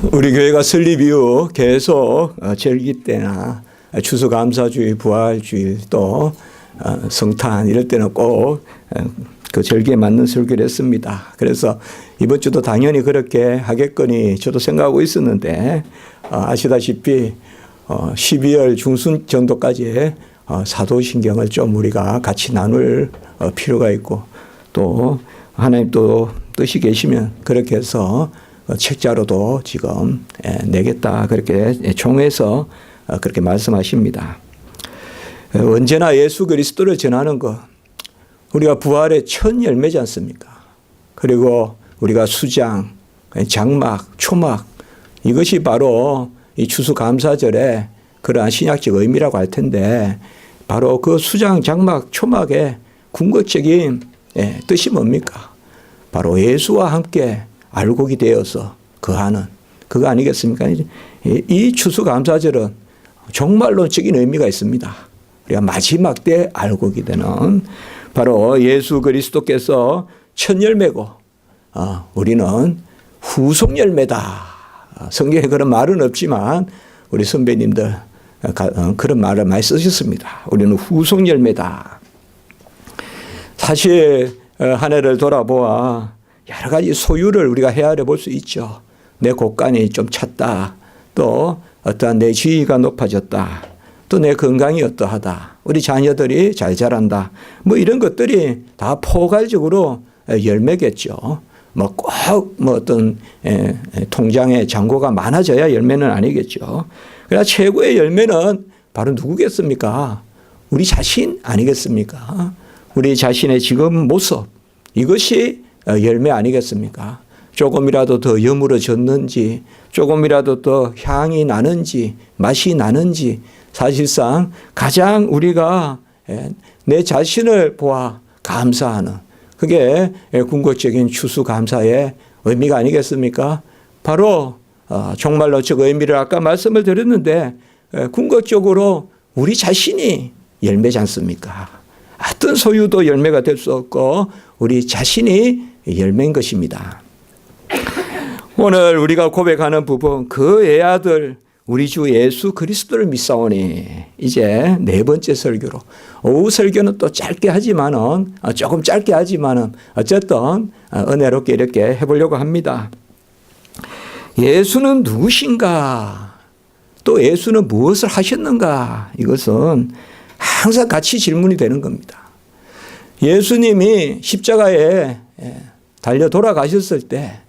우리 교회가 설립 이후 계속 절기 때나 추수감사주일, 부활주일 또 성탄 이럴 때는 꼭 그 절기에 맞는 설교를 했습니다. 그래서 이번 주도 당연히 그렇게 하겠거니 저도 생각하고 있었는데 아시다시피 12월 중순 정도까지 사도신경을 좀 우리가 같이 나눌 필요가 있고 또 하나님 또 뜻이 계시면 그렇게 해서 책자로도 지금 내겠다 그렇게 총회에서 그렇게 말씀하십니다. 언제나 예수 그리스도를 전하는 것 우리가 부활의 첫 열매지 않습니까? 그리고 우리가 수장, 장막, 초막 이것이 바로 이 추수감사절의 그러한 신약적 의미라고 할 텐데 바로 그 수장, 장막, 초막의 궁극적인 뜻이 뭡니까? 바로 예수와 함께 알곡이 되어서 거하는 그거 아니겠습니까? 이 추수감사절은 정말로적인 의미가 있습니다. 우리가 마지막 때 알곡이 되는 바로 예수 그리스도께서 첫 열매고 우리는 후속 열매다. 성경에 그런 말은 없지만 우리 선배님들 그런 말을 많이 쓰셨습니다. 우리는 후속 열매다. 사실 한 해를 돌아보아 여러 가지 소유를 우리가 헤아려 볼 수 있죠. 내 곳간이 좀 찼다. 또 어떠한 내 지위가 높아졌다. 또 내 건강이 어떠하다. 우리 자녀들이 잘 자란다. 뭐 이런 것들이 다 포괄적으로 열매겠죠. 꼭 어떤 통장에 잔고가 많아져야 열매는 아니겠죠. 그러나 최고의 열매는 바로 누구겠습니까? 우리 자신 아니겠습니까? 우리 자신의 지금 모습 이것이 열매 아니겠습니까? 조금이라도 더 여물어졌는지 조금이라도 더 향이 나는지 맛이 나는지 사실상 가장 우리가 내 자신을 보아 감사하는 그게 궁극적인 추수감사의 의미가 아니겠습니까? 바로 정말로 저 의미를 아까 말씀을 드렸는데 궁극적으로 우리 자신이 열매지 않습니까? 어떤 소유도 열매가 될 수 없고 우리 자신이 열매인 것입니다. 오늘 우리가 고백하는 부분 그 애아들 우리 주 예수 그리스도를 믿사오니 이제 네 번째 설교로 오후 설교는 또 짧게 하지만은 조금 짧게 하지만은 어쨌든 은혜롭게 이렇게 해보려고 합니다. 예수는 누구신가? 또 예수는 무엇을 하셨는가? 이것은 항상 같이 질문이 되는 겁니다. 예수님이 십자가에 달려 돌아가셨을 때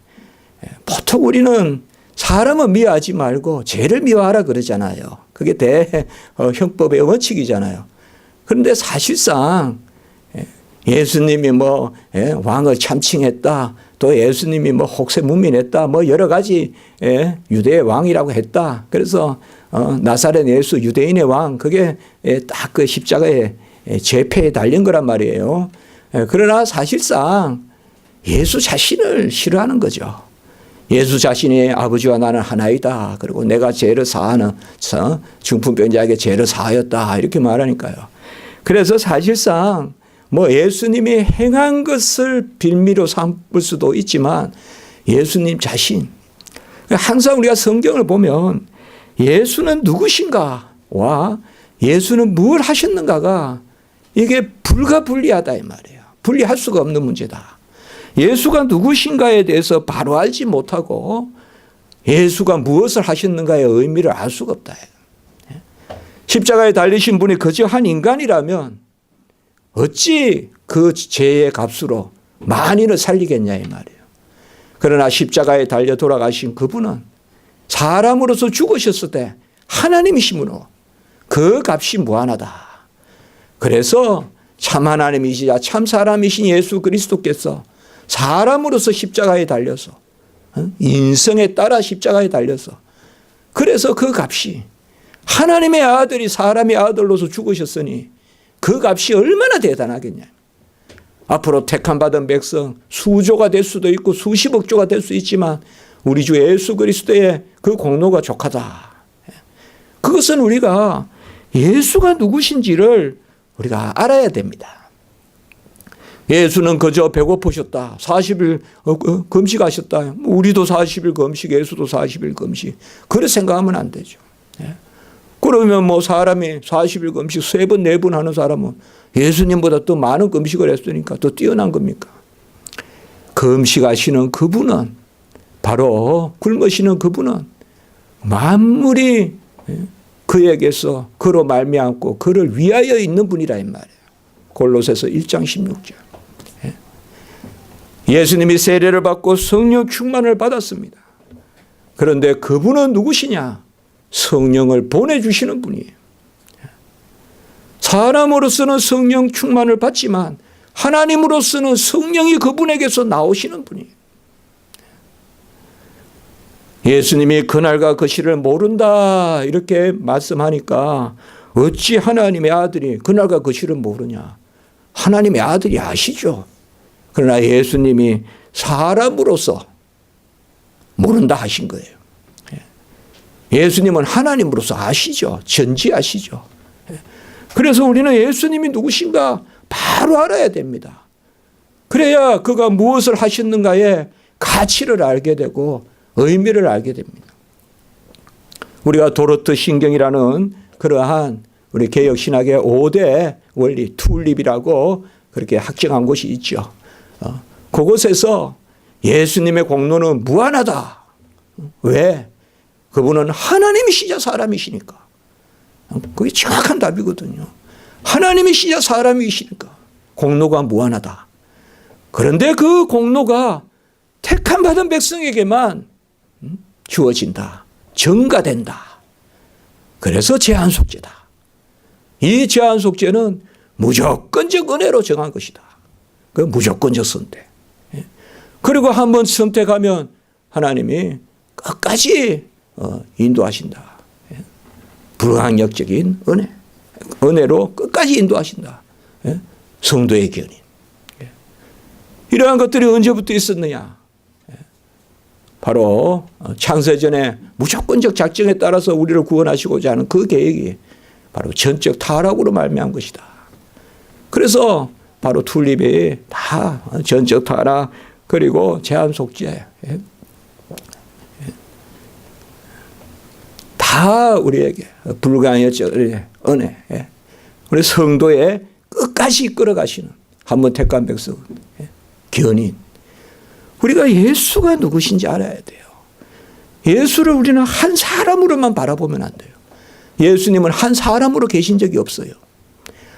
보통 우리는 사람은 미워하지 말고 죄를 미워하라 그러잖아요. 그게 대형법의 원칙이잖아요. 그런데 사실상 예수님이 왕을 참칭했다. 또 예수님이 혹세무민했다. 여러 가지 유대의 왕이라고 했다. 그래서 나사렛 예수 유대인의 왕 그게 딱 그 십자가에 제패에 달린 거란 말이에요. 그러나 사실상 예수 자신을 싫어하는 거죠. 예수 자신이 아버지와 나는 하나이다. 그리고 내가 죄를 사하는 중풍병자에게 죄를 사하였다. 이렇게 말하니까요. 그래서 사실상 예수님이 행한 것을 빌미로 삼을 수도 있지만 예수님 자신 항상 우리가 성경을 보면 예수는 누구신가와 예수는 뭘 하셨는가가 이게 불가분리하다 이 말이에요. 분리할 수가 없는 문제다. 예수가 누구신가에 대해서 바로 알지 못하고 예수가 무엇을 하셨는가의 의미를 알 수가 없다. 십자가에 달리신 분이 그저 한 인간이라면 어찌 그 죄의 값으로 만인을 살리겠냐 이 말이에요. 그러나 십자가에 달려 돌아가신 그분은 사람으로서 죽으셨을 때 하나님이시므로 그 값이 무한하다. 그래서 참 하나님이시자 참 사람이신 예수 그리스도께서 사람으로서 십자가에 달려서 인성에 따라 십자가에 달려서 그래서 그 값이 하나님의 아들이 사람의 아들로서 죽으셨으니 그 값이 얼마나 대단하겠냐. 앞으로 택함받은 백성 수조가 될 수도 있고 수십억 조가 될 수 있지만 우리 주 예수 그리스도의 그 공로가 족하다. 그것은 우리가 예수가 누구신지를 우리가 알아야 됩니다. 예수는 그저 배고프셨다. 40일 금식하셨다. 우리도 40일 금식, 예수도 40일 금식. 그렇게 생각하면 안 되죠. 그러면 뭐 사람이 40일 금식 3번, 4번 하는 사람은 예수님보다 더 많은 금식을 했으니까 더 뛰어난 겁니까? 금식하시는 그분은, 바로 굶으시는 그분은 만물이 그에게서 그로 말미암고 그를 위하여 있는 분이라 이 말이에요. 골로새서 1장 16절. 예수님이 세례를 받고 성령 충만을 받았습니다. 그런데 그분은 누구시냐? 성령을 보내주시는 분이에요. 사람으로서는 성령 충만을 받지만 하나님으로서는 성령이 그분에게서 나오시는 분이에요. 예수님이 그날과 그 시를 모른다 이렇게 말씀하니까 어찌 하나님의 아들이 그날과 그 시를 모르냐? 하나님의 아들이 아시죠. 그러나 예수님이 사람으로서 모른다 하신 거예요. 예수님은 하나님으로서 아시죠. 전지아시죠. 그래서 우리는 예수님이 누구신가 바로 알아야 됩니다. 그래야 그가 무엇을 하셨는가의 가치를 알게 되고 의미를 알게 됩니다. 우리가 도르트 신경이라는 그러한 우리 개혁신학의 5대 원리 툴립이라고 그렇게 확정한 곳이 있죠. 그곳에서 예수님의 공로는 무한하다. 왜? 그분은 하나님이시자 사람이시니까. 그게 정확한 답이거든요. 하나님이시자 사람이시니까 공로가 무한하다. 그런데 그 공로가 택함 받은 백성에게만 주어진다. 전가된다. 그래서 제한속죄다. 이 제한속죄는 무조건적 은혜로 정한 것이다. 그 무조건적 선택. 그리고 한번 선택하면 하나님이 끝까지 인도하신다. 불강력적인 은혜. 은혜로 끝까지 인도하신다. 성도의 견인. 이러한 것들이 언제부터 있었느냐? 바로 창세전에 무조건적 작정에 따라서 우리를 구원하시고자 하는 그 계획이 바로 전적 타락으로 말미암은 것이다. 그래서 바로 툴립이 다 전적 타락 그리고 제한속죄 다 우리에게 불가능했죠. 은혜. 우리 성도의 끝까지 이끌어 가시는 한번 택한 백성 견인. 우리가 예수가 누구신지 알아야 돼요. 예수를 우리는 한 사람으로만 바라보면 안 돼요. 예수님은 한 사람으로 계신 적이 없어요.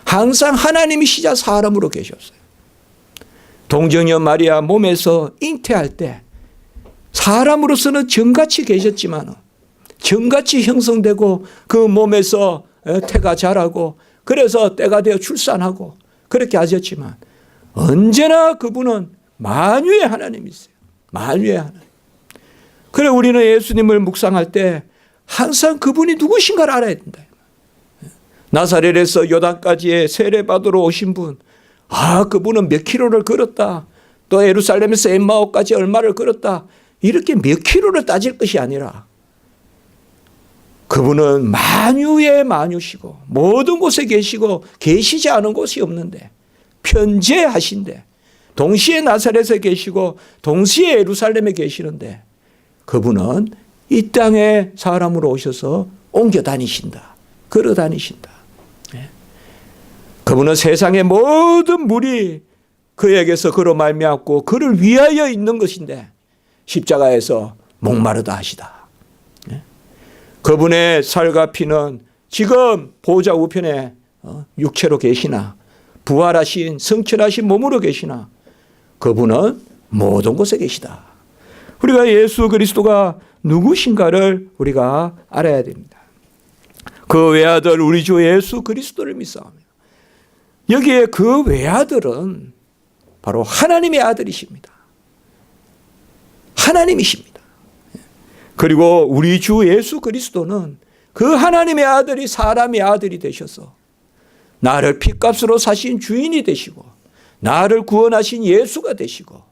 항상 하나님이시자 사람으로 계셨어요. 동정녀 마리아 몸에서 잉태할 때 사람으로서는 정같이 계셨지만 정같이 형성되고 그 몸에서 태가 자라고 그래서 때가 되어 출산하고 그렇게 하셨지만 언제나 그분은 만유의 하나님이세요. 만유의 하나님. 그래 우리는 예수님을 묵상할 때 항상 그분이 누구신가를 알아야 된다. 나사렛에서 요단까지의 세례받으러 오신 분, 그분은 몇 킬로를 걸었다. 또 예루살렘에서 엠마오까지 얼마를 걸었다. 이렇게 몇 킬로를 따질 것이 아니라 그분은 만유의 만유시고 모든 곳에 계시고 계시지 않은 곳이 없는데 편재하신데 동시에 나사렛에 계시고 동시에 예루살렘에 계시는데 그분은 이 땅에 사람으로 오셔서 옮겨 다니신다. 걸어 다니신다. 그분은 세상의 모든 물이 그에게서 그로 말미암고 그를 위하여 있는 것인데 십자가에서 목마르다 하시다. 그분의 살과 피는 지금 보좌 우편에 육체로 계시나 부활하신 성철하신 몸으로 계시나 그분은 모든 곳에 계시다. 우리가 예수 그리스도가 누구신가를 우리가 알아야 됩니다. 그 외아들 우리 주 예수 그리스도를 믿사오며 여기에 그 외아들은 바로 하나님의 아들이십니다. 하나님이십니다. 그리고 우리 주 예수 그리스도는 그 하나님의 아들이 사람의 아들이 되셔서 나를 핏값으로 사신 주인이 되시고 나를 구원하신 예수가 되시고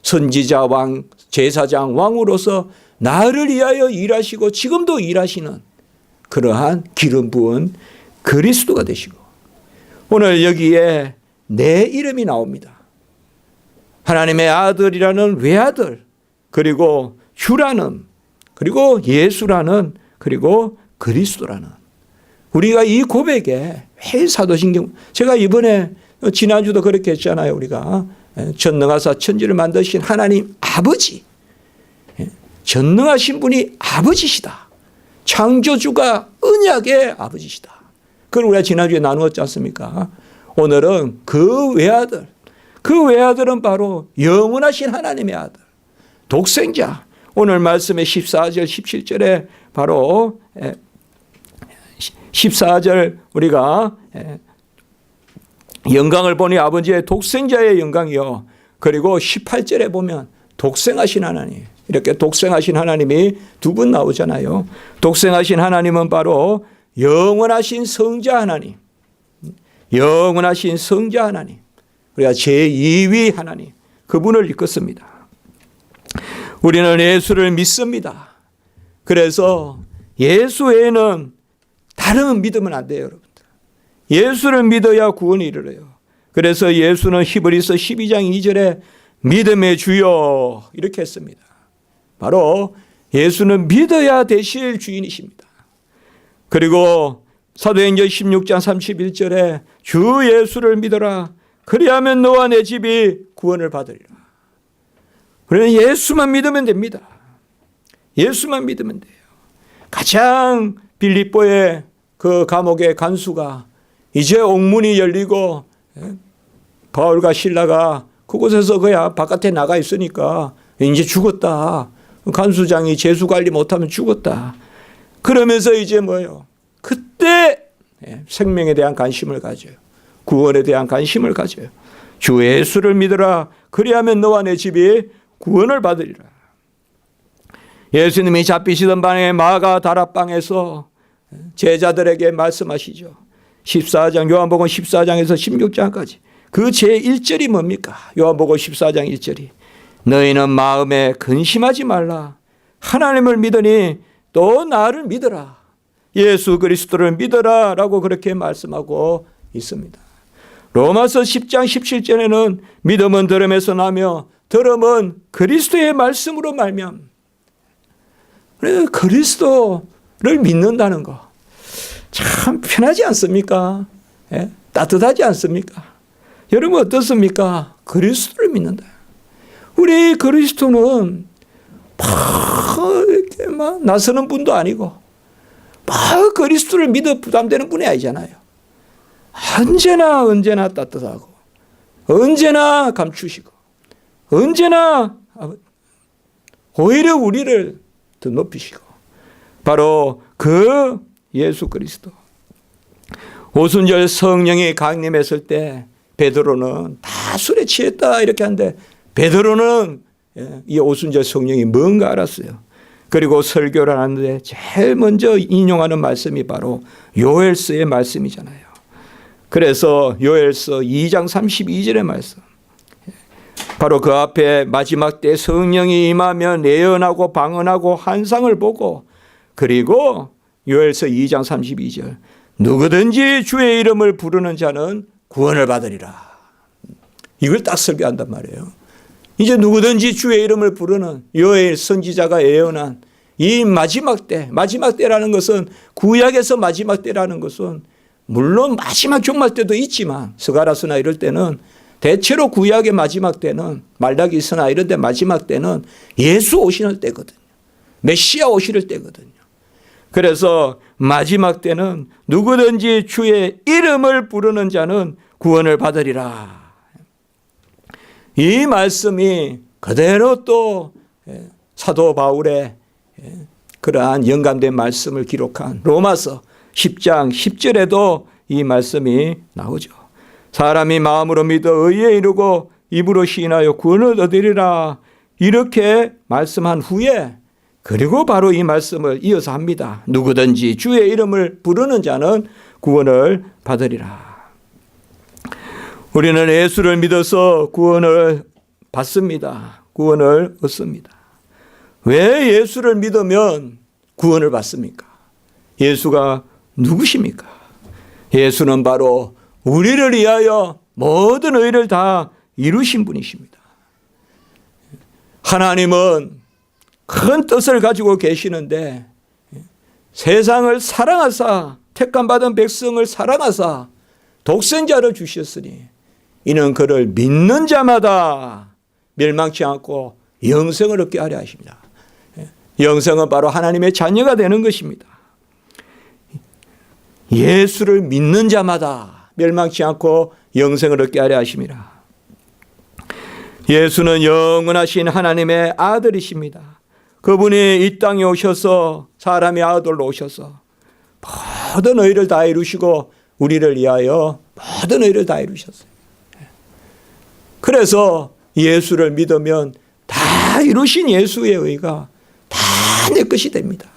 선지자 왕, 제사장 왕으로서 나를 위하여 일하시고 지금도 일하시는 그러한 기름 부은 그리스도가 되시고 오늘 여기에 내 이름이 나옵니다. 하나님의 아들이라는 외아들, 그리고 주라는, 그리고 예수라는, 그리고 그리스도라는, 우리가 이 고백에 매일 사도신경, 제가 이번에 지난주도 그렇게 했잖아요. 우리가 전능하사 천지를 만드신 하나님 아버지, 전능하신 분이 아버지시다. 창조주가 언약의 아버지시다. 그걸 우리가 지난주에 나누었지 않습니까? 오늘은 그 외아들, 그 외아들은 바로 영원하신 하나님의 아들, 독생자. 오늘 말씀의 14절 17절에 바로 14절 우리가 영광을 보니 아버지의 독생자의 영광이요. 그리고 18절에 보면 독생하신 하나님, 이렇게 독생하신 하나님이 두 분 나오잖아요. 독생하신 하나님은 바로 영원하신 성자 하나님, 영원하신 성자 하나님, 우리가 제2위 하나님, 그분을 이끌습니다. 우리는 예수를 믿습니다. 그래서 예수 외에는 다른 믿으면 안 돼요, 여러분들. 예수를 믿어야 구원이 이르러요. 그래서 예수는 히브리서 12장 2절에 믿음의 주여 이렇게 했습니다. 바로 예수는 믿어야 되실 주인이십니다. 그리고 사도행전 16장 31절에 주 예수를 믿어라. 그리하면 너와 내 집이 구원을 받으리라. 우리는 예수만 믿으면 됩니다. 예수만 믿으면 돼요. 가장 빌립보의 그 감옥의 간수가 이제 옥문이 열리고 바울과 실라가 그곳에서 그야 바깥에 나가 있으니까 이제 죽었다. 간수장이 제수 관리 못하면 죽었다. 그러면서 이제 뭐예요? 그때 생명에 대한 관심을 가져요. 구원에 대한 관심을 가져요. 주 예수를 믿으라. 그리하면 너와 내 집이 구원을 받으리라. 예수님이 잡히시던 방에 마가 다락방에서 제자들에게 말씀하시죠. 14장, 요한복음 14장에서 16장까지. 그 제1절이 뭡니까? 요한복음 14장 1절이 너희는 마음에 근심하지 말라. 하나님을 믿으니 또 나를 믿어라. 예수 그리스도를 믿어라 라고 그렇게 말씀하고 있습니다. 로마서 10장 17절에는 믿음은 들음에서 나며 들음은 그리스도의 말씀으로 말미암. 그리스도를 믿는다는 거 참 편하지 않습니까? 따뜻하지 않습니까? 여러분 어떻습니까? 그리스도를 믿는다. 우리 그리스도는 이렇게 막 나서는 분도 아니고 그리스도를 믿어 부담되는 분이 아니잖아요. 언제나 따뜻하고 언제나 감추시고 언제나 오히려 우리를 더 높이시고 바로 그 예수 그리스도. 오순절 성령이 강림했을 때 베드로는 다 술에 취했다 이렇게 하는데 베드로는 이 오순절 성령이 뭔가 알았어요. 그리고 설교를 하는데 제일 먼저 인용하는 말씀이 바로 요엘서의 말씀이잖아요. 그래서 요엘서 2장 32절의 말씀. 바로 그 앞에 마지막 때 성령이 임하면 예언하고 방언하고 환상을 보고 그리고 요엘서 2장 32절 누구든지 주의 이름을 부르는 자는 구원을 받으리라. 이걸 딱 설교한단 말이에요. 이제 누구든지 주의 이름을 부르는 요엘 선지자가 예언한 이 마지막 때, 마지막 때라는 것은 구약에서 마지막 때라는 것은 물론 마지막 종말 때도 있지만 스가랴서나 이럴 때는 대체로 구약의 마지막 때는 말라기서나 이런 데 마지막 때는 예수 오시는 때거든요. 메시아 오실 때거든요. 그래서 마지막 때는 누구든지 주의 이름을 부르는 자는 구원을 받으리라. 이 말씀이 그대로 또 사도 바울의 그러한 영감된 말씀을 기록한 로마서 10장 10절에도 이 말씀이 나오죠. 사람이 마음으로 믿어 의에 이르고 입으로 시인하여 구원을 얻으리라. 이렇게 말씀한 후에 그리고 바로 이 말씀을 이어서 합니다. 누구든지 주의 이름을 부르는 자는 구원을 받으리라. 우리는 예수를 믿어서 구원을 받습니다. 구원을 얻습니다. 왜 예수를 믿으면 구원을 받습니까? 예수가 누구십니까? 예수는 바로 우리를 위하여 모든 의를 다 이루신 분이십니다. 하나님은 큰 뜻을 가지고 계시는데 세상을 사랑하사 택함받은 백성을 사랑하사 독생자를 주셨으니 이는 그를 믿는 자마다 멸망치 않고 영생을 얻게 하려 하십니다. 영생은 바로 하나님의 자녀가 되는 것입니다. 예수를 믿는 자마다 멸망치 않고 영생을 얻게 하려 하십니다. 예수는 영원하신 하나님의 아들이십니다. 그분이 이 땅에 오셔서 사람의 아들로 오셔서 모든 의를 다 이루시고 우리를 위하여 모든 의를 다 이루셨어요. 그래서 예수를 믿으면 다 이루신 예수의 의가 다 내 것이 됩니다.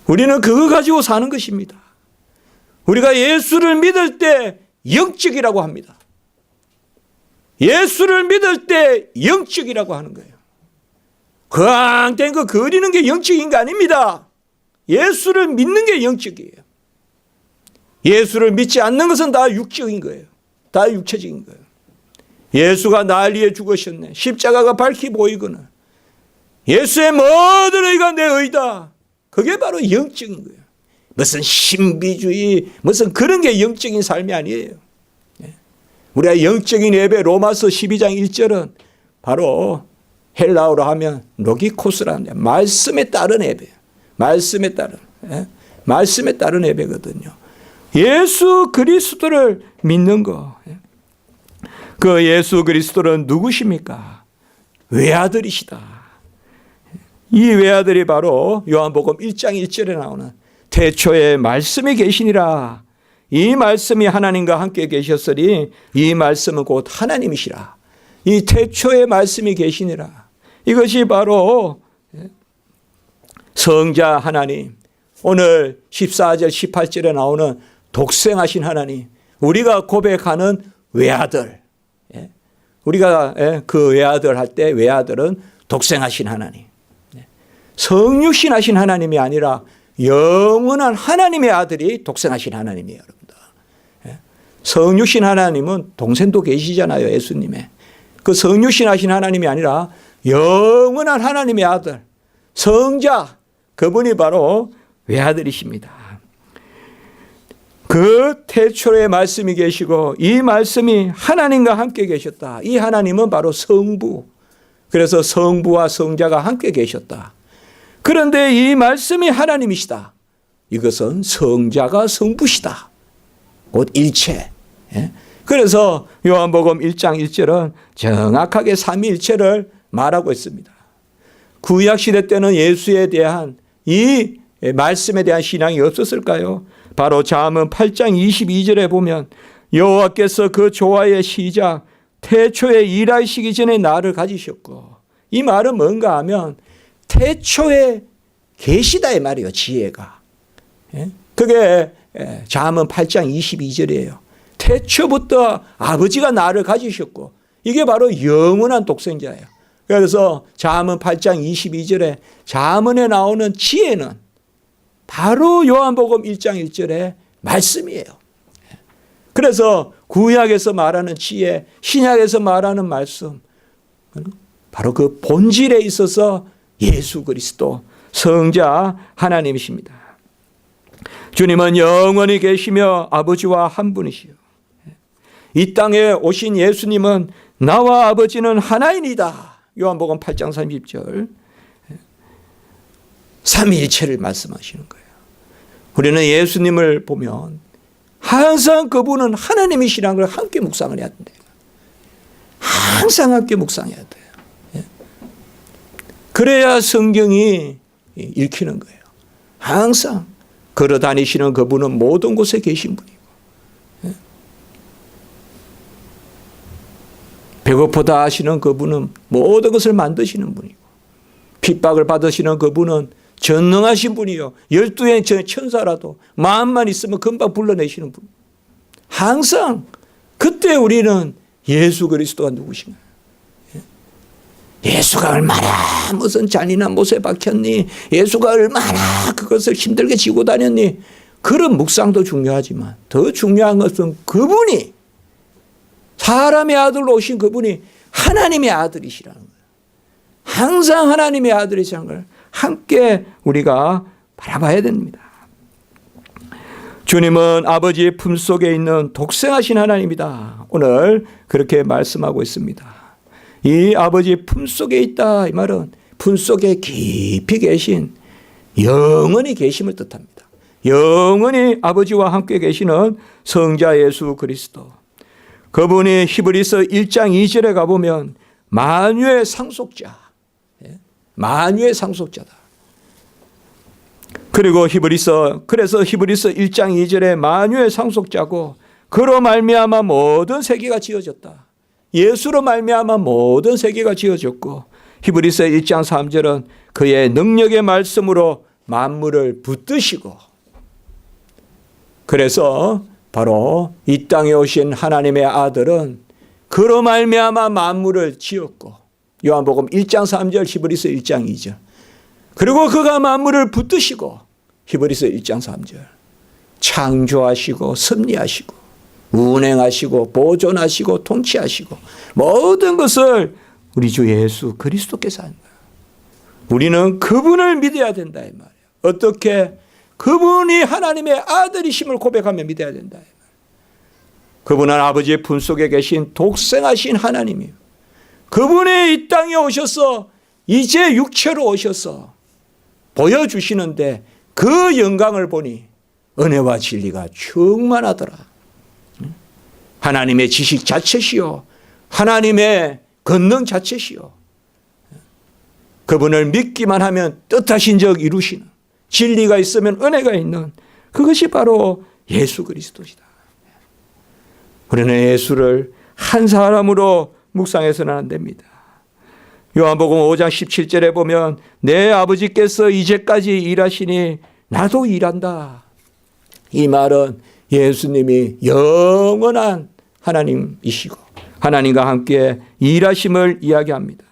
우리는 그거 가지고 사는 것입니다. 우리가 예수를 믿을 때 영적이라고 합니다. 예수를 믿을 때 영적이라고 하는 거예요. 그앙된 거 그리는 게 영적인 게 아닙니다. 예수를 믿는 게 영적이에요. 예수를 믿지 않는 것은 다 육적인 거예요. 다 육체적인 거예요. 예수가 날 위해 죽으셨네. 십자가가 밝히 보이거늘 예수의 모든 의가 내 의다. 그게 바로 영적인 거예요. 무슨 신비주의 무슨 그런 게 영적인 삶이 아니에요. 우리가 영적인 예배 로마서 12장 1절은 바로 헬라어로 하면 로기코스라는 말씀에 따른 예배예요. 말씀에 따른 예배거든요. 예수 그리스도를 믿는 거. 그 예수 그리스도는 누구십니까? 외아들이시다. 이 외아들이 바로 요한복음 1장 1절에 나오는 태초에 말씀이 계시니라. 이 말씀이 하나님과 함께 계셨으니 이 말씀은 곧 하나님이시라. 이 태초에 말씀이 계시니라. 이것이 바로 성자 하나님. 오늘 14절 18절에 나오는 독생하신 하나님. 우리가 고백하는 외아들. 우리가 그 외아들 할 때 외아들은 독생하신 하나님. 성육신 하신 하나님이 아니라 영원한 하나님의 아들이 독생하신 하나님이에요. 여러분들. 성육신 하나님은 동생도 계시잖아요. 예수님의. 그 성육신 하신 하나님이 아니라 영원한 하나님의 아들 성자 그분이 바로 외아들이십니다. 그 태초에 말씀이 계시고 이 말씀이 하나님과 함께 계셨다. 이 하나님은 바로 성부. 그래서 성부와 성자가 함께 계셨다. 그런데 이 말씀이 하나님이시다. 이것은 성자가 성부시다. 곧 일체. 그래서 요한복음 1장 1절은 정확하게 삼위일체를 말하고 있습니다. 구약시대 때는 예수에 대한 이 말씀에 대한 신앙이 없었을까요? 바로 잠언 8장 22절에 보면 여호와께서 그 조화의 시작 태초에 일하시기 전에 나를 가지셨고 이 말은 뭔가 하면 태초에 계시다 이 말이에요. 지혜가. 그게 잠언 8장 22절이에요. 태초부터 아버지가 나를 가지셨고 이게 바로 영원한 독생자예요. 그래서 잠언 8장 22절에 잠언에 나오는 지혜는 바로 요한복음 1장 1절의 말씀이에요. 그래서 구약에서 말하는 지혜, 신약에서 말하는 말씀 바로 그 본질에 있어서 예수 그리스도 성자 하나님이십니다. 주님은 영원히 계시며 아버지와 한 분이시요. 이 땅에 오신 예수님은 나와 아버지는 하나이니다. 요한복음 8장 30절. 삼위일체를 말씀하시는 거예요. 우리는 예수님을 보면 항상 그분은 하나님이시라는 걸 함께 묵상을 해야 된대요. 항상 함께 묵상해야 돼요. 그래야 성경이 읽히는 거예요. 항상 걸어 다니시는 그분은 모든 곳에 계신 분이고 배고프다 하시는 그분은 모든 것을 만드시는 분이고 핍박을 받으시는 그분은 전능하신 분이요. 12의 천사라도 마음만 있으면 금방 불러내시는 분. 항상 그때 우리는 예수 그리스도가 누구신가? 예수가 얼마나 무슨 잔인한 못에 박혔니? 예수가 얼마나 그것을 힘들게 지고 다녔니? 그런 묵상도 중요하지만 더 중요한 것은 그분이 사람의 아들로 오신 그분이 하나님의 아들이시라는 거예요. 항상 하나님의 아들이시라는 걸 함께 우리가 바라봐야 됩니다. 주님은 아버지의 품속에 있는 독생하신 하나님이다. 오늘 그렇게 말씀하고 있습니다. 이 아버지의 품속에 있다. 이 말은 품속에 깊이 계신 영원히 계심을 뜻합니다. 영원히 아버지와 함께 계시는 성자 예수 그리스도. 그분이 히브리서 1장 2절에 가보면 만유의 상속자. 만유의 상속자다. 그리고 그래서 히브리서 1장 2절에 만유의 상속자고 그로 말미암아 모든 세계가 지어졌다. 예수로 말미암아 모든 세계가 지어졌고 히브리서 1장 3절은 그의 능력의 말씀으로 만물을 붙드시고 그래서 바로 이 땅에 오신 하나님의 아들은 그로 말미암아 만물을 지었고 요한복음 1장 3절 히브리서 1장 2절 그리고 그가 만물을 붙드시고 히브리서 1장 3절 창조하시고 섭리하시고 운행하시고 보존하시고 통치하시고 모든 것을 우리 주 예수 그리스도께서 한 거예요. 우리는 그분을 믿어야 된다 이 말이에요. 어떻게? 그분이 하나님의 아들이심을 고백하며 믿어야 된다 이 말이에요. 그분은 아버지의 품속에 계신 독생하신 하나님이에요. 그분이 이 땅에 오셔서 이제 육체로 오셔서 보여주시는데 그 영광을 보니 은혜와 진리가 충만하더라. 하나님의 지식 자체시요 하나님의 권능 자체시요 그분을 믿기만 하면 뜻하신 적 이루시는 진리가 있으면 은혜가 있는 그것이 바로 예수 그리스도시다. 우리는 예수를 한 사람으로 묵상해서는 안 됩니다. 요한복음 5장 17절에 보면 내 아버지께서 이제까지 일하시니 나도 일한다. 이 말은 예수님이 영원한 하나님이시고 하나님과 함께 일하심을 이야기합니다.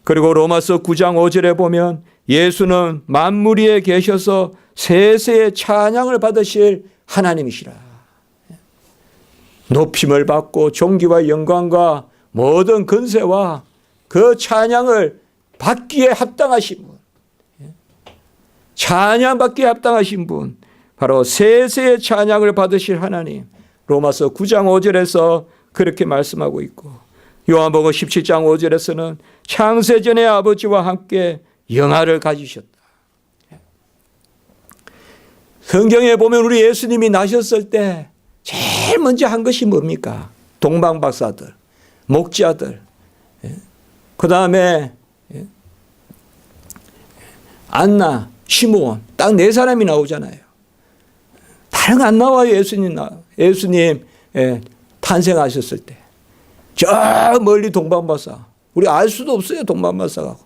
그리고 로마서 9장 5절에 보면 예수는 만물 위에 계셔서 세세의 찬양을 받으실 하나님이시라. 높임을 받고 존귀와 영광과 모든 권세와 그 찬양을 받기에 합당하신 분, 찬양받기에 합당하신 분, 바로 세세의 찬양을 받으실 하나님. 로마서 9장 5절에서 그렇게 말씀하고 있고 요한복음 17장 5절에서는 창세전의 아버지와 함께 영화를 가지셨다. 성경에 보면 우리 예수님이 나셨을 때 제일 먼저 한 것이 뭡니까? 동방박사들, 목자들, 그 다음에 안나, 시므온 딱 네 사람이 나오잖아요. 다른 거 안 나와요. 예수님 탄생하셨을 때. 저 멀리 동방박사. 우리 알 수도 없어요. 동방박사가.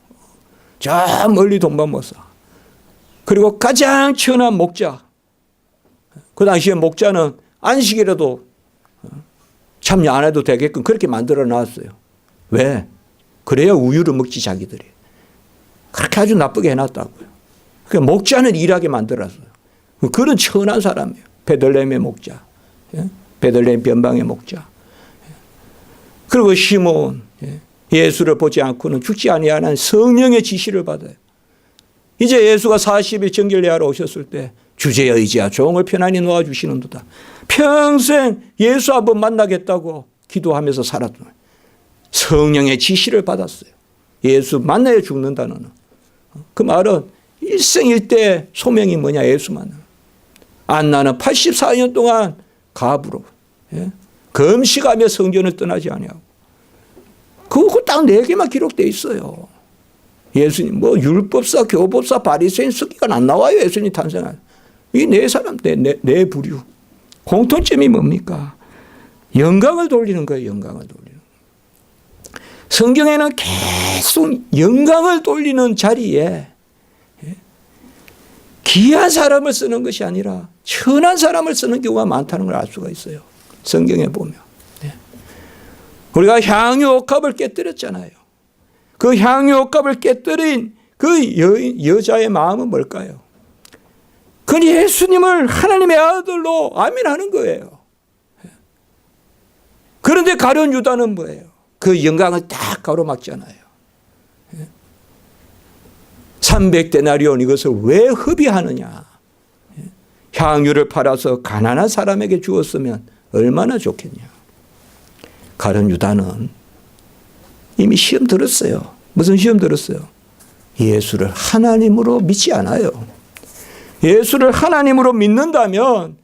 저 멀리 동방박사. 그리고 가장 천한 목자. 그 당시에 목자는 안식이라도 참여 안 해도 되게끔 그렇게 만들어 놨어요. 왜? 그래야 우유를 먹지 자기들이. 그렇게 아주 나쁘게 해놨다고요. 그러니까 목자는 일하게 만들었어요. 그런 천한 사람이에요. 베들레헴의 목자. 베들레헴 변방의 목자. 그리고 시몬. 예수를 보지 않고는 죽지 아니하는 성령의 지시를 받아요. 이제 예수가 40일 정결례하러 오셨을 때 주제여 의지야 종을 편안히 놓아주시는도다. 평생 예수 한번 만나겠다고 기도하면서 살았던 거예요. 성령의 지시를 받았어요. 예수 만나야 죽는다 너는. 그 말은 일생일대 소명이 뭐냐 예수 만나. 안나는 84년 동안 가부로 금식하며 성전을 떠나지 아니하고 그거 딱 4개만 기록되어 있어요. 예수님 뭐 율법사, 교법사, 바리새인, 서기관 안 나와요. 예수님 탄생한 이 네 사람 네 부류 공통점이 뭡니까? 영광을 돌리는 거예요. 영광을 돌리는. 성경에는 계속 영광을 돌리는 자리에 귀한 사람을 쓰는 것이 아니라 천한 사람을 쓰는 경우가 많다는 걸 알 수가 있어요. 성경에 보면. 우리가 향유옥합을 깨뜨렸잖아요. 그 향유옥합을 깨뜨린 그 여자의 마음은 뭘까요? 그건 예수님을 하나님의 아들로 아멘하는 거예요. 그런데 가룟 유다는 뭐예요? 그 영광을 딱 가로막잖아요. 300데나리온 이것을 왜 허비하느냐? 향유를 팔아서 가난한 사람에게 주었으면 얼마나 좋겠냐. 가룟 유다는 이미 시험 들었어요. 무슨 시험 들었어요? 예수를 하나님으로 믿지 않아요. 예수를 하나님으로 믿는다면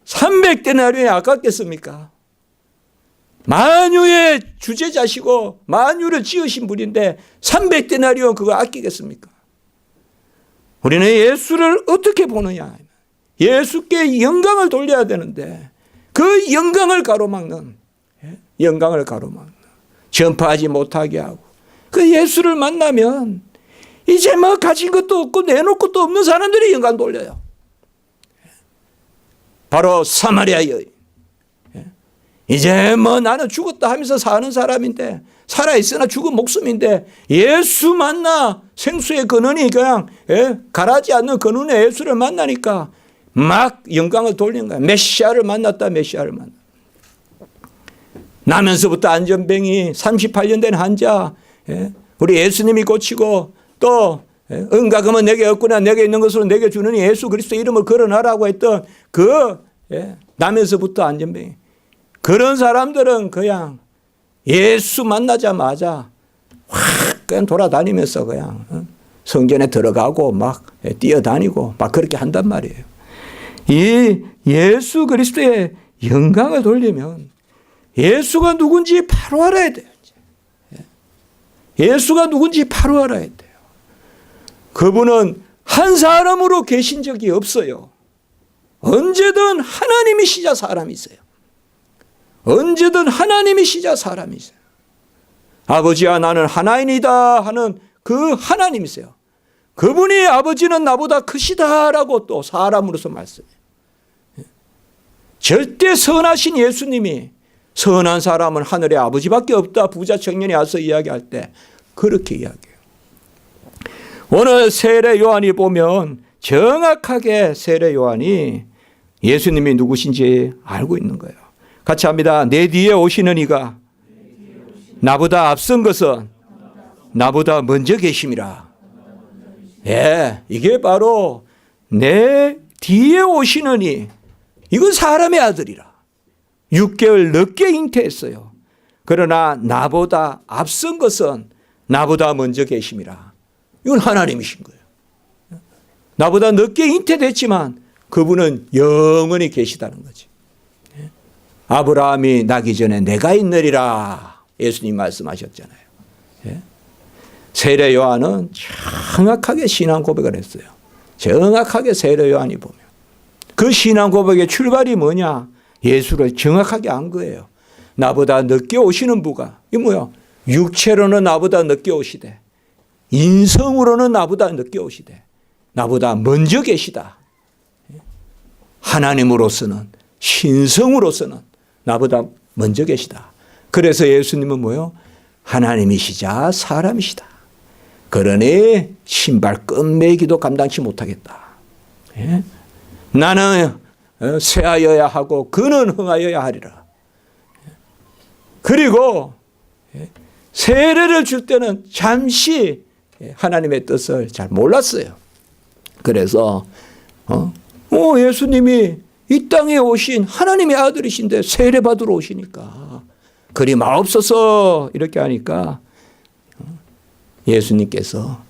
300데나리온이 아깝겠습니까? 만유의 주제자시고 만유를 지으신 분인데 300데나리온 그거 아끼겠습니까? 우리는 예수를 어떻게 보느냐? 예수께 영광을 돌려야 되는데 그 영광을 가로막는, 전파하지 못하게 하고, 그 예수를 만나면 이제 뭐 가진 것도 없고 내놓을 것도 없는 사람들이 영광 돌려요. 바로 사마리아 여인. 이제 뭐 나는 죽었다 하면서 사는 사람인데, 살아있으나 죽은 목숨인데 예수 만나 생수의 근원이 그냥 가라지 않는 근원의 예수를 만나니까 막 영광을 돌린 거야. 메시아를 만났다. 메시아를 만났다. 나면서부터 안전병이 38년 된 환자, 우리 예수님이 고치고 또 은가금은 내게 없구나 내게 있는 것으로 내게 주느니 예수 그리스도 이름을 걸어놔라고 했던 그 나면서부터 안전병이, 그런 사람들은 그냥 예수 만나자마자 확 그냥 돌아다니면서 그냥 성전에 들어가고 막 뛰어다니고 막 그렇게 한단 말이에요. 이 예수 그리스도의 영광을 돌리면 예수가 누군지 바로 알아야 돼요. 예수가 누군지 바로 알아야 돼요. 그분은 한 사람으로 계신 적이 없어요. 언제든 하나님이시자 사람이세요. 언제든 하나님이시자 사람이세요. 아버지와 나는 하나인이다 하는 그 하나님이세요. 그분이 아버지는 나보다 크시다라고 또 사람으로서 말씀해요. 절대 선하신 예수님이 선한 사람은 하늘에 아버지밖에 없다. 부자 청년이 와서 이야기할 때 그렇게 이야기해요. 오늘 세례 요한이 보면 정확하게 세례 요한이 예수님이 누구신지 알고 있는 거예요. 같이 합니다. 내 뒤에 오시는 이가 나보다 앞선 것은 나보다 먼저 계심이라. 이게 바로 내 뒤에 오시는 이, 이건 사람의 아들이라. 6개월 늦게 잉태했어요. 그러나 나보다 앞선 것은 나보다 먼저 계심이라. 이건 하나님이신 거예요. 나보다 늦게 잉태됐지만 그분은 영원히 계시다는 거지. 아브라함이 나기 전에 내가 있느리라 예수님 말씀하셨잖아요. 세례 요한은 정확하게 신앙 고백을 했어요. 정확하게 세례 요한이 보면 그 신앙 고백의 출발이 뭐냐? 예수를 정확하게 안 거예요. 나보다 늦게 오시는 분가, 이 뭐야? 육체로는 나보다 늦게 오시되 인성으로는 나보다 늦게 오시되 나보다 먼저 계시다. 하나님으로서는, 신성으로서는 나보다 먼저 계시다. 그래서 예수님은 뭐요? 하나님이시자 사람이시다. 그러니 신발 끈매기도 감당치 못하겠다. 나는 쇠하여야 하고 그는 흥하여야 하리라. 그리고 세례를 줄 때는 잠시 하나님의 뜻을 잘 몰랐어요. 그래서 예수님이 이 땅에 오신 하나님의 아들이신데 세례 받으러 오시니까 그리 마옵소서 이렇게 하니까 예수님께서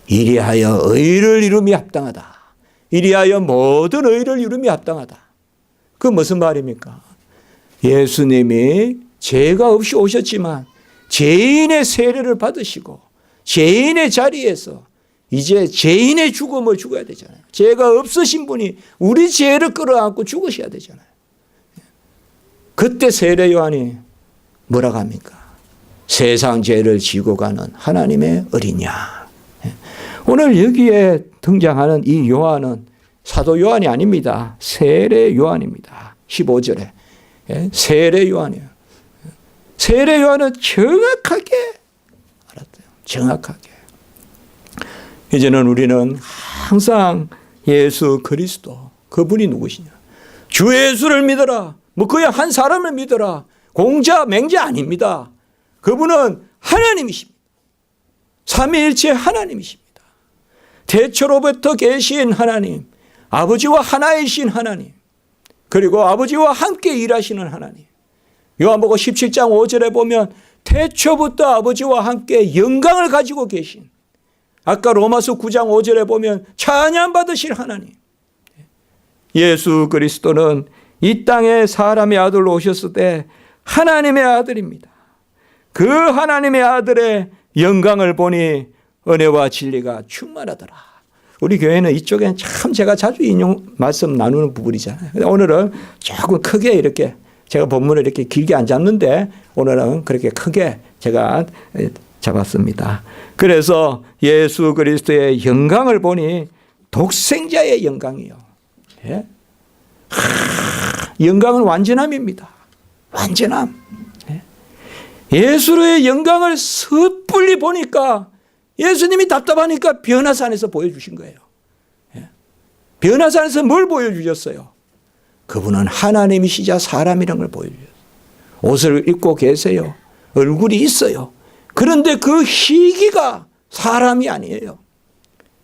이리하여 의를 이룸이 합당하다. 이리하여 모든 의를 이룸이 합당하다. 그 무슨 말입니까? 예수님이 죄가 없이 오셨지만 죄인의 세례를 받으시고 죄인의 자리에서 이제 죄인의 죽음을 죽어야 되잖아요. 죄가 없으신 분이 우리 죄를 끌어안고 죽으셔야 되잖아요. 그때 세례 요한이 뭐라고 합니까? 세상 죄를 지고 가는 하나님의 어리냐. 오늘 여기에 등장하는 이 요한은 사도 요한이 아닙니다. 세례 요한입니다. 15절에 세례 요한이에요. 세례 요한은 정확하게 알았대요. 정확하게. 이제는 우리는 항상 예수 그리스도, 그분이 누구시냐. 주 예수를 믿어라. 뭐 그냥 한 사람을 믿어라. 공자, 맹자 아닙니다. 그분은 하나님이십니다. 삼위일체 하나님이십니다. 태초로부터 계신 하나님, 아버지와 하나이신 하나님, 그리고 아버지와 함께 일하시는 하나님. 요한복음 17장 5절에 보면 태초부터 아버지와 함께 영광을 가지고 계신, 아까 로마서 9장 5절에 보면 찬양받으실 하나님. 예수 그리스도는 이 땅에 사람의 아들로 오셨을 때 하나님의 아들입니다. 그 하나님의 아들의 영광을 보니 은혜와 진리가 충만하더라. 우리 교회는 이쪽엔 참 제가 자주 인용 말씀 나누는 부분이잖아요. 오늘은 조금 크게 이렇게 제가 본문을 이렇게 길게 안 잡는데 오늘은 그렇게 크게 제가 잡았습니다. 그래서 예수 그리스도의 영광을 보니 독생자의 영광이요. 예? 영광은 완전함입니다. 완전함. 예? 예수의 영광을 섣불리 보니까 예수님이 답답하니까 변화산에서 보여주신 거예요. 예? 변화산에서 뭘 보여주셨어요? 그분은 하나님이시자 사람이라는 걸 보여주셨어요. 옷을 입고 계세요. 얼굴이 있어요. 그런데 그 희기가 사람이 아니에요.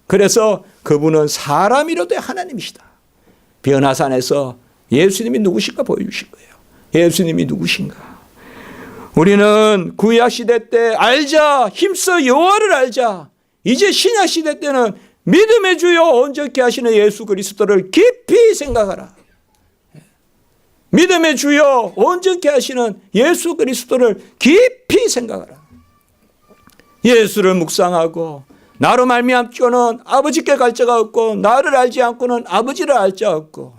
그래서 그분은 사람이라도 하나님이시다. 변화산에서 예수님이 누구신가 보여주신 거예요. 예수님이 누구신가. 우리는 구약시대 때 알자, 힘써 여호와를 알자. 이제 신약시대 때는 믿음의 주요 온전케 하시는 예수 그리스도를 깊이 생각하라. 믿음의 주요 온전케 하시는 예수 그리스도를 깊이 생각하라. 예수를 묵상하고 나로 말미암고는 아버지께 갈 자가 없고 나를 알지 않고는 아버지를 알 자 없고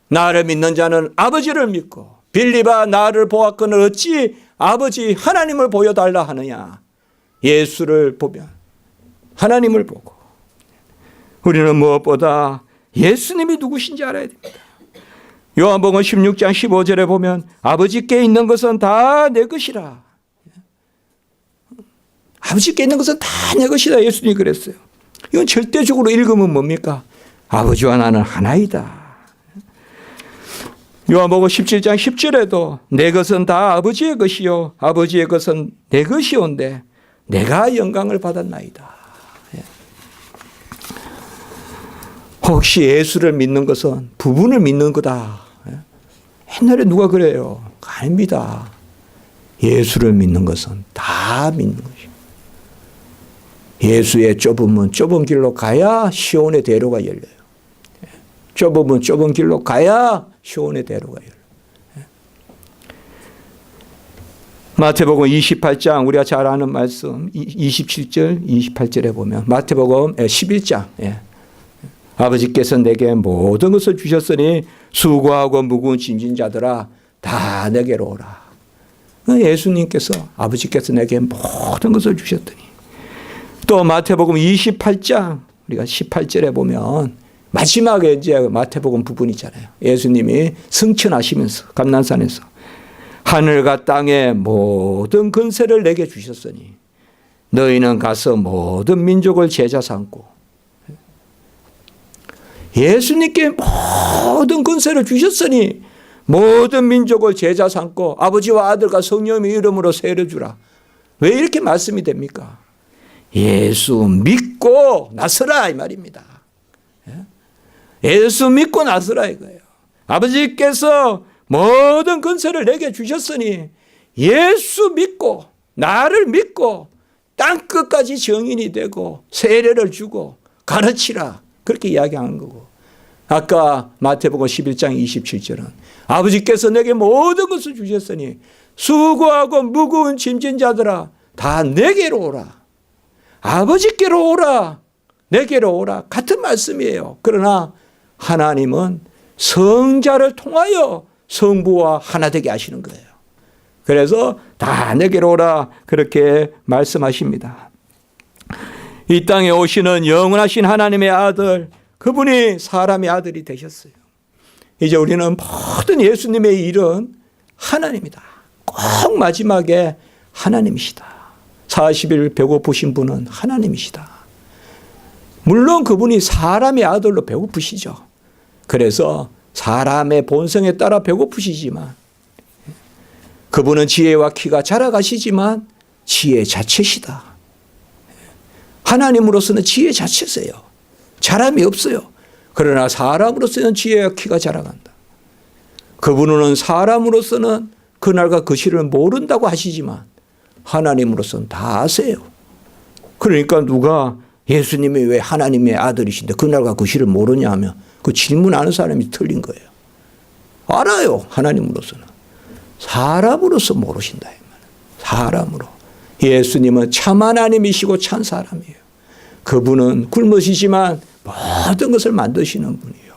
나를 믿는 자는 아버지를 믿고 빌립아 나를 보았거늘 어찌 아버지 하나님을 보여달라 하느냐. 예수를 보면 하나님을 보고 우리는 무엇보다 예수님이 누구신지 알아야 됩니다. 요한복음 16장 15절에 보면 아버지께 있는 것은 다 내 것이라. 아버지께 있는 것은 다 내 것이다. 예수님이 그랬어요. 이건 절대적으로 읽으면 뭡니까? 아버지와 나는 하나이다. 요한복음 17장 10절에도 내 것은 다 아버지의 것이요 아버지의 것은 내 것이온데 내가 영광을 받았나이다. 혹시 예수를 믿는 것은 부분을 믿는 거다. 옛날에 누가 그래요? 아닙니다. 예수를 믿는 것은 다 믿는 것이요. 예수의 좁은 문, 좁은 길로 가야 시온의 대로가 열려요. 좁은 문, 좁은 길로 가야 시온의 대로가 열려요. 마태복음 28장 우리가 잘 아는 말씀 27절, 28절에 보면 마태복음 11장 아버지께서 내게 모든 것을 주셨으니 수고하고 무거운 짐진 자들아 다 내게로 오라. 예수님께서 아버지께서 내게 모든 것을 주셨더니 또 마태복음 28장 우리가 18절에 보면 마지막에 이제 마태복음 부분이잖아요. 예수님이 승천하시면서 감난산에서 하늘과 땅의 모든 권세를 내게 주셨으니 너희는 가서 모든 민족을 제자 삼고 예수님께 모든 권세를 주셨으니 모든 민족을 제자 삼고 아버지와 아들과 성령의 이름으로 세례 주라. 왜 이렇게 말씀이 됩니까? 예수 믿고 나서라 이 말입니다. 예수 믿고 나서라 이거예요. 아버지께서 모든 권세를 내게 주셨으니 예수 믿고 나를 믿고 땅끝까지 증인이 되고 세례를 주고 가르치라. 그렇게 이야기하는 거고 아까 마태복음 11장 27절은 아버지께서 내게 모든 것을 주셨으니 수고하고 무거운 짐진 자들아 다 내게로 오라. 아버지께로 오라. 내게로 오라. 같은 말씀이에요. 그러나 하나님은 성자를 통하여 성부와 하나 되게 하시는 거예요. 그래서 다 내게로 오라 그렇게 말씀하십니다. 이 땅에 오시는 영원하신 하나님의 아들 그분이 사람의 아들이 되셨어요. 이제 우리는 모든 예수님의 일은 하나님이다. 꼭 마지막에 하나님이시다. 40일 배고프신 분은 하나님이시다. 물론 그분이 사람의 아들로 배고프시죠. 그래서 사람의 본성에 따라 배고프시지만 그분은 지혜와 키가 자라가시지만 지혜 자체시다. 하나님으로서는 지혜 자체세요. 자람이 없어요. 그러나 사람으로서는 지혜와 키가 자라간다. 그분은 사람으로서는 그날과 그 시를 모른다고 하시지만 하나님으로서는 다 아세요. 그러니까 누가 예수님이 왜 하나님의 아들이신데 그날과 그 시를 모르냐 하면 그 질문하는 사람이 틀린 거예요. 알아요. 하나님으로서는. 사람으로서 모르신다. 사람으로. 예수님은 참 하나님이시고 참 사람이에요. 그분은 굶으시지만 모든 것을 만드시는 분이에요.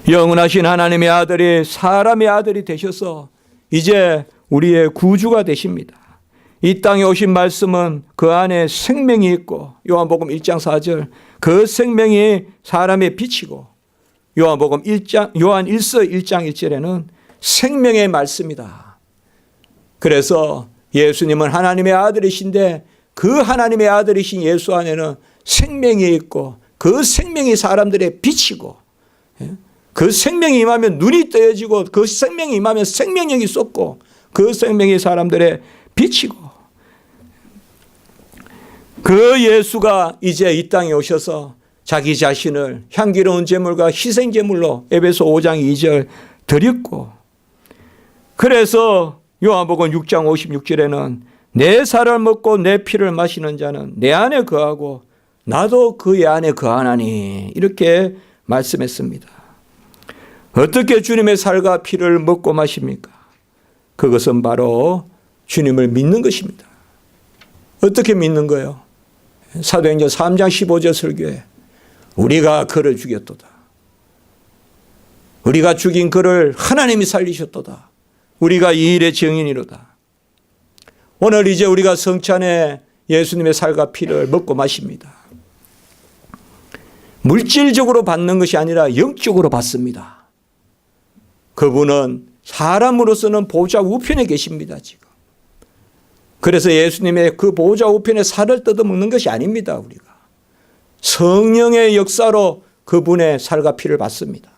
영원하신 하나님의 아들이 사람의 아들이 되셔서 이제 우리의 구주가 되십니다. 이 땅에 오신 말씀은 그 안에 생명이 있고 요한복음 1장 4절 그 생명이 사람의 빛이고 요한 1서 1장 1절에는 생명의 말씀이다. 그래서 예수님은 하나님의 아들이신데 그 하나님의 아들이신 예수 안에는 생명이 있고 그 생명이 사람들의 빛이고 그 생명이 임하면 눈이 떠여지고 그 생명이 임하면 생명력이 쏟고 그 생명이 사람들의 빛이고 그 예수가 이제 이 땅에 오셔서 자기 자신을 향기로운 제물과 희생 제물로 에베소 5장 2절 드렸고 그래서 요한복음 6장 56절에는 내 살을 먹고 내 피를 마시는 자는 내 안에 거하고 나도 그의 안에 거하나니 이렇게 말씀했습니다. 어떻게 주님의 살과 피를 먹고 마십니까? 그것은 바로 주님을 믿는 것입니다. 어떻게 믿는 거예요? 사도행전 3장 15절 설교에 우리가 그를 죽였도다. 우리가 죽인 그를 하나님이 살리셨도다. 우리가 이 일의 증인이로다. 오늘 이제 우리가 성찬에 예수님의 살과 피를 먹고 마십니다. 물질적으로 받는 것이 아니라 영적으로 받습니다. 그분은 사람으로서는 보좌 우편에 계십니다. 지금. 그래서 예수님의 그 보좌 우편에 살을 뜯어먹는 것이 아닙니다. 우리가. 성령의 역사로 그분의 살과 피를 받습니다.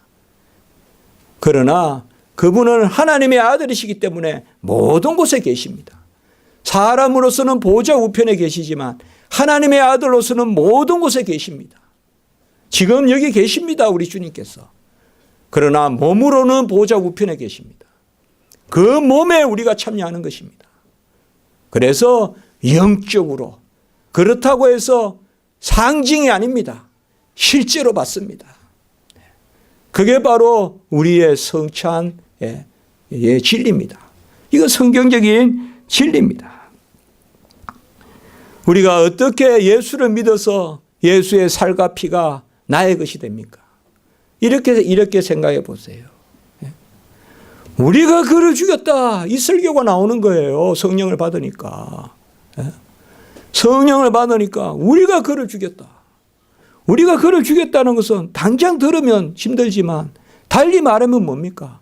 그러나 그분은 하나님의 아들이시기 때문에 모든 곳에 계십니다. 사람으로서는 보좌 우편에 계시지만 하나님의 아들로서는 모든 곳에 계십니다. 지금 여기 계십니다. 우리 주님께서. 그러나 몸으로는 보좌 우편에 계십니다. 그 몸에 우리가 참여하는 것입니다. 그래서 영적으로 그렇다고 해서 상징이 아닙니다. 실제로 받습니다. 그게 바로 우리의 성찬의 진리입니다. 이건 성경적인 진리입니다. 우리가 어떻게 예수를 믿어서 예수의 살과 피가 나의 것이 됩니까? 이렇게 생각해 보세요. 우리가 그를 죽였다. 이 설교가 나오는 거예요. 성령을 받으니까. 성령을 받으니까 우리가 그를 죽였다. 우리가 그를 죽였다는 것은 당장 들으면 힘들지만 달리 말하면 뭡니까?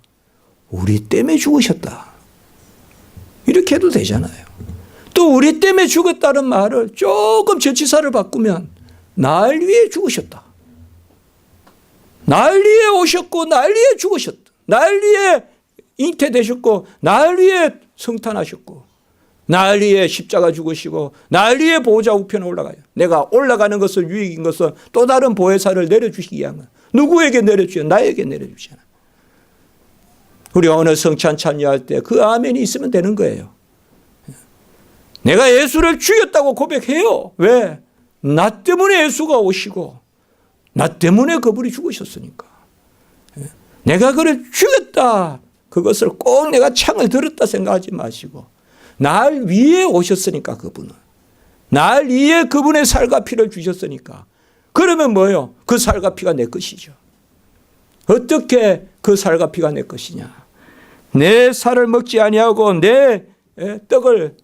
우리 때문에 죽으셨다. 이렇게 해도 되잖아요. 또 우리 때문에 죽었다는 말을 조금 저치사를 바꾸면 날 위해 죽으셨다. 날 위해 오셨고 날 위해 죽으셨다. 날 위해 잉태되셨고 날 위해 성탄하셨고 날 위해 십자가 죽으시고 날 위해 보호자 우편에 올라가요. 내가 올라가는 것을 유익인 것은 또 다른 보혜사를 내려주시기 위한 누구에게 내려주냐? 나에게 내려주잖아. 우리가 오늘 성찬 찬양할 때 그 아멘이 있으면 되는 거예요. 내가 예수를 죽였다고 고백해요. 왜? 나 때문에 예수가 오시고 나 때문에 그분이 죽으셨으니까. 내가 그를 죽였다. 그것을 꼭 내가 창을 들었다 생각하지 마시고 날 위해 오셨으니까 그분은. 날 위해 그분의 살과 피를 주셨으니까. 그러면 뭐예요? 그 살과 피가 내 것이죠. 어떻게 그 살과 피가 내 것이냐. 내 살을 먹지 아니하고 내 떡을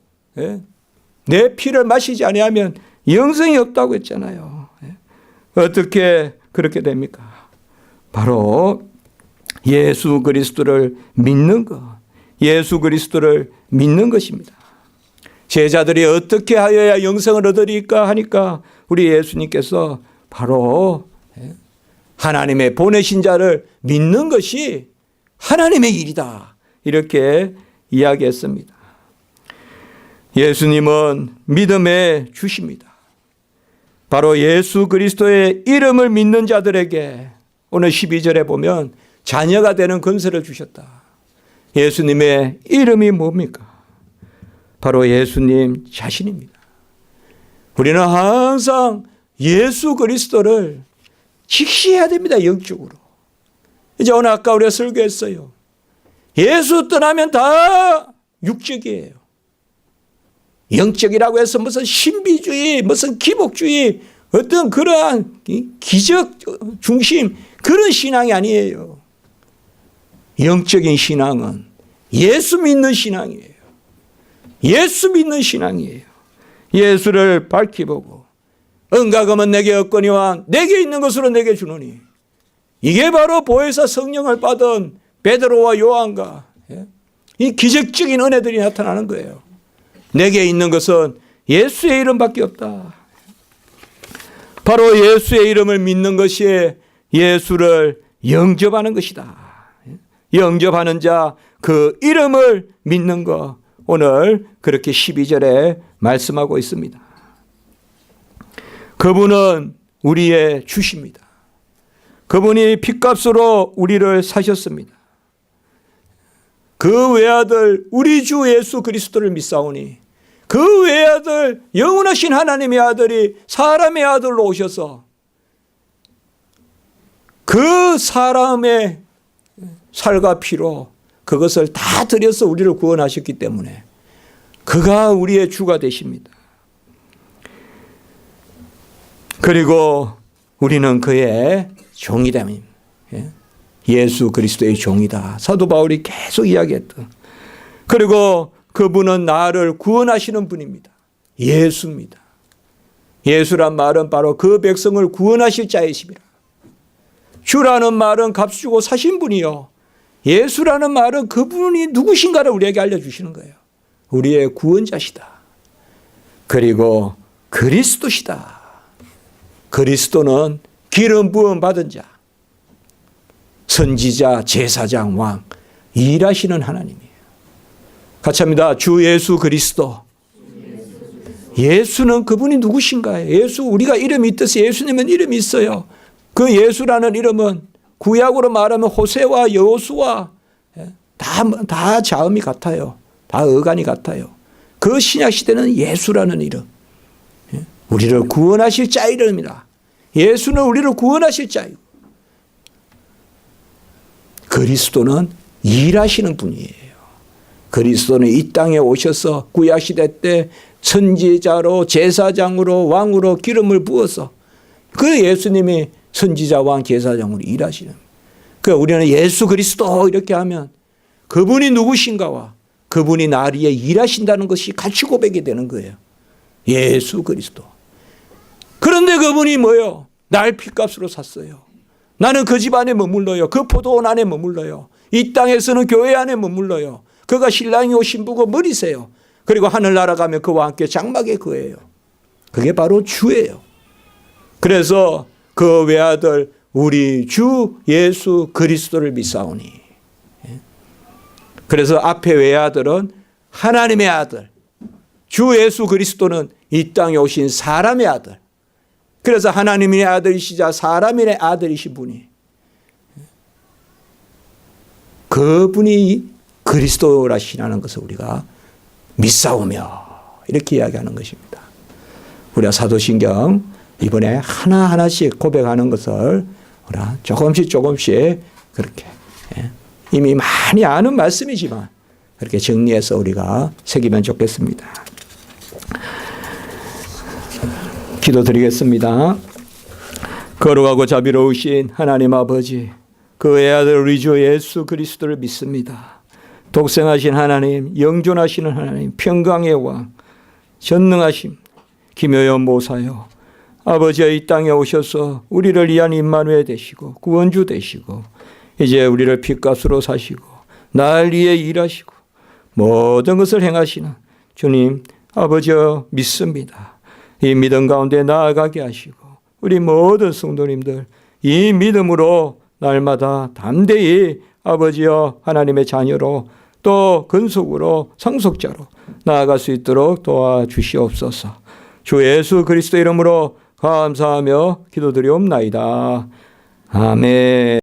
내 피를 마시지 아니하면 영생이 없다고 했잖아요. 어떻게 그렇게 됩니까? 바로 예수 그리스도를 믿는 것. 예수 그리스도를 믿는 것입니다. 제자들이 어떻게 하여야 영생을 얻으리까 하니까 우리 예수님께서 바로 하나님의 보내신 자를 믿는 것이 하나님의 일이다. 이렇게 이야기했습니다. 예수님은 믿음의 주십니다. 바로 예수 그리스도의 이름을 믿는 자들에게 오늘 12절에 보면 자녀가 되는 권세를 주셨다. 예수님의 이름이 뭡니까? 바로 예수님 자신입니다. 우리는 항상 예수 그리스도를 직시해야 됩니다. 영적으로. 이제 오늘 아까 우리가 설교했어요. 예수 떠나면 다 육적이에요. 영적이라고 해서 무슨 신비주의, 무슨 기복주의, 어떤 그러한 기적 중심 그런 신앙이 아니에요. 영적인 신앙은 예수 믿는 신앙이에요. 예수 믿는 신앙이에요. 예수를 밝히 보고 은가금은 내게 없거니와 내게 있는 것으로 내게 주노니, 이게 바로 보혜사 성령을 받은 베드로와 요한과 이 기적적인 은혜들이 나타나는 거예요. 내게 있는 것은 예수의 이름밖에 없다. 바로 예수의 이름을 믿는 것이 예수를 영접하는 것이다. 영접하는 자, 그 이름을 믿는 것, 오늘 그렇게 12절에 말씀하고 있습니다. 그분은 우리의 주십니다. 그분이 핏값으로 우리를 사셨습니다. 그 외아들 우리 주 예수 그리스도를 믿사오니, 그 외아들 영원하신 하나님의 아들이 사람의 아들로 오셔서 그 사람의 살과 피로 그것을 다 들여서 우리를 구원하셨기 때문에 그가 우리의 주가 되십니다. 그리고 우리는 그의 종이다. 예수 그리스도의 종이다. 사도 바울이 계속 이야기했던. 그리고 그분은 나를 구원하시는 분입니다. 예수입니다. 예수란 말은 바로 그 백성을 구원하실 자이십니다. 주라는 말은 값 주고 사신 분이요, 예수라는 말은 그분이 누구신가를 우리에게 알려주시는 거예요. 우리의 구원자시다. 그리고 그리스도시다. 그리스도는 기름 부음 받은 자, 선지자, 제사장, 왕, 일하시는 하나님이에요. 같이 합니다. 주 예수 그리스도. 예수는 그분이 누구신가요? 예수, 우리가 이름이 있듯이 예수님은 이름이 있어요. 그 예수라는 이름은 구약으로 말하면 호세와 여호수아 다 자음이 같아요. 다 어간이 같아요. 그 신약 시대는 예수라는 이름, 우리를 구원하실 자 이름이다. 예수는 우리를 구원하실 자이고, 그리스도는 일하시는 분이에요. 그리스도는 이 땅에 오셔서 구약 시대 때 선지자로, 제사장으로, 왕으로 기름을 부어서 그 예수님이 선지자, 왕, 제사장으로 일하시는. 그러니까 우리는 예수 그리스도 이렇게 하면 그분이 누구신가와 그분이 나를 위해 일하신다는 것이 같이 고백이 되는 거예요. 예수 그리스도. 그런데 그분이 뭐예요? 날 핏값으로 샀어요. 나는 그 집 안에 머물러요. 그 포도원 안에 머물러요. 이 땅에서는 교회 안에 머물러요. 그가 신랑이고 신부고 머리세요. 그리고 하늘 날아가면 그와 함께 장막에 거해요. 그게 바로 주예요. 그래서 그 외아들 우리 주 예수 그리스도를 믿사오니. 그래서 앞에 외아들은 하나님의 아들, 주 예수 그리스도는 이 땅에 오신 사람의 아들. 그래서 하나님의 아들이시자 사람의 아들이신 분이, 그분이 그리스도라시라는 것을 우리가 믿사오며 이렇게 이야기하는 것입니다. 우리가 사도신경 이번에 하나하나씩 고백하는 것을 우리가 조금씩 그렇게 이미 많이 아는 말씀이지만 그렇게 정리해서 우리가 새기면 좋겠습니다. 기도드리겠습니다. 거룩하고 자비로우신 하나님 아버지, 그 애아들 우리 주 예수 그리스도를 믿습니다. 독생하신 하나님, 영존하시는 하나님, 평강의 왕, 전능하심, 기묘여 모사여, 아버지여 이 땅에 오셔서 우리를 위한 임마누엘 되시고 구원주 되시고 이제 우리를 핏값으로 사시고 날 위해 일하시고 모든 것을 행하시는 주님 아버지여 믿습니다. 이 믿음 가운데 나아가게 하시고 우리 모든 성도님들 이 믿음으로 날마다 담대히 아버지여 하나님의 자녀로 또 근속으로 상속자로 나아갈 수 있도록 도와주시옵소서. 주 예수 그리스도 이름으로 감사하며 기도드리옵나이다. 아멘.